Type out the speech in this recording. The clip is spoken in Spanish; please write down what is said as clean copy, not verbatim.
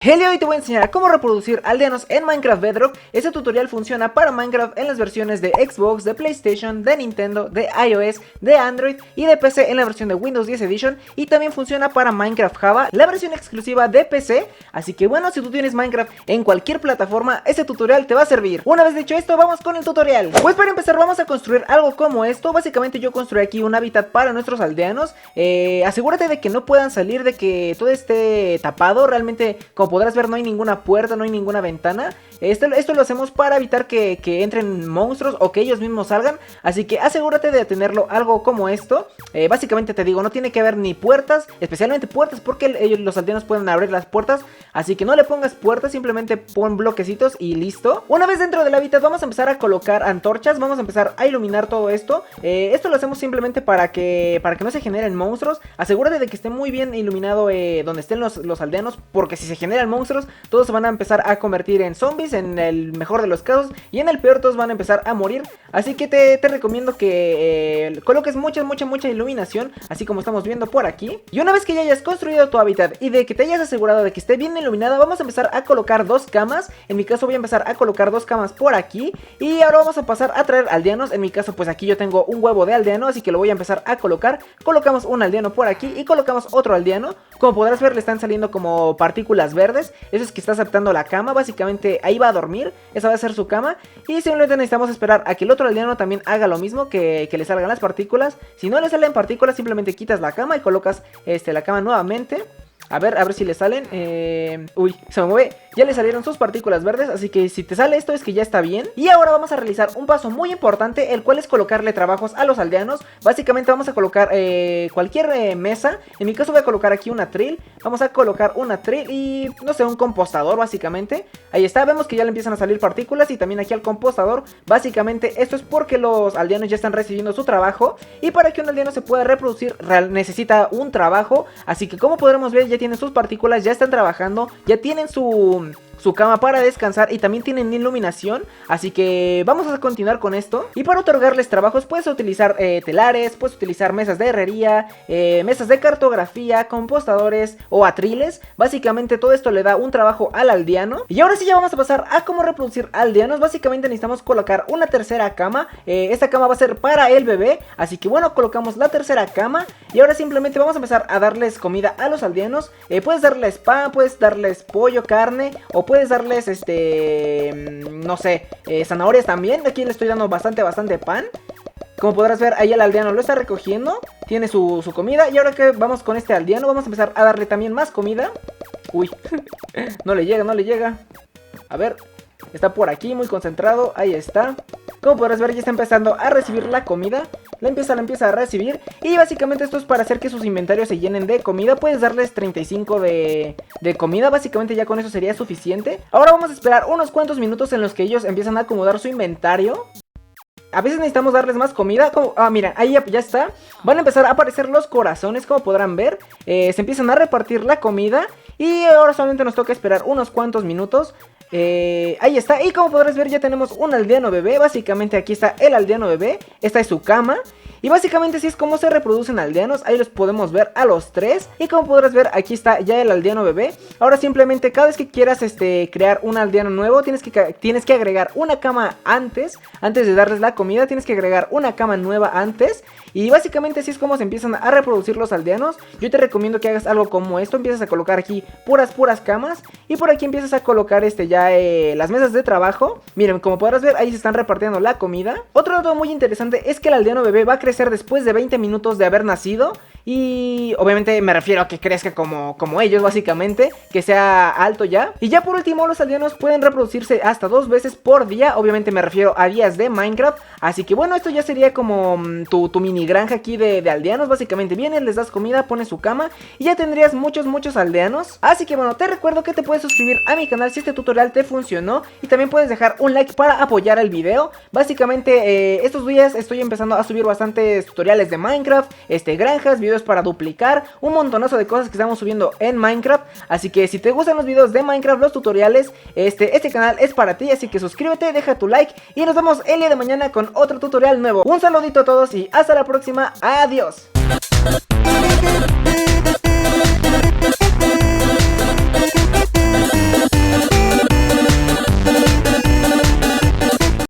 Hoy te voy a enseñar a cómo reproducir aldeanos en Minecraft Bedrock. Este tutorial funciona para Minecraft en las versiones de Xbox, de PlayStation, de Nintendo, de iOS, de Android y de PC en la versión de Windows 10 Edition. Y también funciona para Minecraft Java, la versión exclusiva de PC. Así que bueno, si tú tienes Minecraft en cualquier plataforma, este tutorial te va a servir. Una vez dicho esto, vamos con el tutorial. Pues para empezar vamos a construir algo como esto. Básicamente yo construí aquí un hábitat para nuestros aldeanos. Asegúrate de que no puedan salir, de que todo esté tapado. Realmente, como podrás ver, no hay ninguna puerta, no hay ninguna ventana. Esto lo hacemos para evitar que entren monstruos o que ellos mismos salgan. Así que asegúrate de tenerlo algo como esto. Básicamente te digo, no tiene que haber ni puertas, especialmente puertas, porque los aldeanos pueden abrir las puertas. Así que no le pongas puertas, simplemente pon bloquecitos y listo. Una vez dentro del hábitat vamos a empezar a colocar antorchas. Vamos a empezar a iluminar todo esto. Esto lo hacemos simplemente para que no se generen monstruos. Asegúrate de que esté muy bien iluminado donde estén los aldeanos, porque si se generan monstruos, todos se van a empezar a convertir en zombies, en el mejor de los casos, y en el peor todos van a empezar a morir. Así que te recomiendo que coloques mucha iluminación, así como estamos viendo por aquí. Y una vez que ya hayas construido tu hábitat y de que te hayas asegurado de que esté bien iluminada, vamos a empezar a colocar dos camas. En mi caso voy a empezar a colocar dos camas por aquí. Y ahora vamos a pasar a traer aldeanos. En mi caso pues aquí yo tengo un huevo de aldeano, así que lo voy a empezar a colocar. Colocamos un aldeano por aquí y colocamos otro aldeano. Como podrás ver, le están saliendo como partículas verdes. Eso es que está aceptando la cama. Básicamente ahí va a dormir, esa va a ser su cama. Y simplemente necesitamos esperar a que el otro aldeano también haga lo mismo, que le salgan las partículas. Si no le salen partículas, simplemente quitas la cama y colocas la cama nuevamente. A ver si le salen. Uy, se me mueve. Ya le salieron sus partículas verdes. Así que si te sale esto es que ya está bien. Y ahora vamos a realizar un paso muy importante, el cual es colocarle trabajos a los aldeanos. Básicamente vamos a colocar cualquier mesa. En mi caso voy a colocar aquí una atril. Vamos a colocar una atril y no sé, un compostador básicamente. Ahí está, vemos que ya le empiezan a salir partículas. Y también aquí al compostador. Básicamente esto es porque los aldeanos ya están recibiendo su trabajo. Y para que un aldeano se pueda reproducir necesita un trabajo. Así que como podremos ver, ya tienen sus partículas, ya están trabajando, ya tienen su cama para descansar y también tienen iluminación. Así que vamos a continuar con esto. Y para otorgarles trabajos puedes utilizar telares, puedes utilizar mesas de herrería, mesas de cartografía, compostadores o atriles. Básicamente todo esto le da un trabajo al aldeano. Y ahora sí ya vamos a pasar a cómo reproducir aldeanos. Básicamente necesitamos colocar una tercera cama. Esta cama va a ser para el bebé. Así que bueno, colocamos la tercera cama. Y ahora simplemente vamos a empezar a darles comida a los aldeanos. Puedes darles pan, puedes darles pollo, carne, o puedes darles no sé, zanahorias también. Aquí le estoy dando bastante pan. Como podrás ver, ahí el aldeano lo está recogiendo. Tiene su comida. Y ahora que vamos con este aldeano, vamos a empezar a darle también más comida. Uy, no le llega. A ver, está por aquí muy concentrado. Ahí está. Como podrás ver, ya está empezando a recibir la comida. La empieza a recibir. Y básicamente esto es para hacer que sus inventarios se llenen de comida. Puedes darles 35 de comida. Básicamente ya con eso sería suficiente. Ahora vamos a esperar unos cuantos minutos en los que ellos empiezan a acomodar su inventario. A veces necesitamos darles más comida. Miren, ahí ya está. Van a empezar a aparecer los corazones, como podrán ver. Se empiezan a repartir la comida. Y ahora solamente nos toca esperar unos cuantos minutos. Ahí está, y como podrás ver ya tenemos un aldeano bebé. Básicamente aquí está el aldeano bebé. Esta es su cama. Y básicamente así es como se reproducen aldeanos. Ahí los podemos ver a los tres. Y como podrás ver aquí está ya el aldeano bebé. Ahora simplemente cada vez que quieras crear un aldeano nuevo, tienes que agregar una cama antes de darles la comida. Tienes que agregar una cama nueva antes. Y básicamente así es como se empiezan a reproducir los aldeanos. Yo te recomiendo que hagas algo como esto. Empiezas a colocar aquí puras camas. Y por aquí empiezas a colocar las mesas de trabajo. Miren, como podrás ver, ahí se están repartiendo la comida. Otro dato muy interesante es que el aldeano bebé va a crecer después de 20 minutos de haber nacido. Y obviamente me refiero a que crezca como ellos, básicamente, que sea alto ya. Y ya por último, los aldeanos pueden reproducirse hasta 2 veces por día. Obviamente me refiero a días de Minecraft. Así que bueno, esto ya sería como tu mini granja aquí de aldeanos. Básicamente vienes, les das comida, pones su cama y ya tendrías muchos aldeanos. Así que bueno, te recuerdo que te puedes suscribir a mi canal si este tutorial te funcionó. Y también puedes dejar un like para apoyar el video. Básicamente estos días estoy empezando a subir bastantes tutoriales de Minecraft, granjas, videos para duplicar, un montonazo de cosas que estamos subiendo en Minecraft. Así que si te gustan los videos de Minecraft, los tutoriales, este canal es para ti. Así que suscríbete, deja tu like y nos vemos el día de mañana con otro tutorial nuevo. Un saludito a todos y hasta la próxima. Adiós.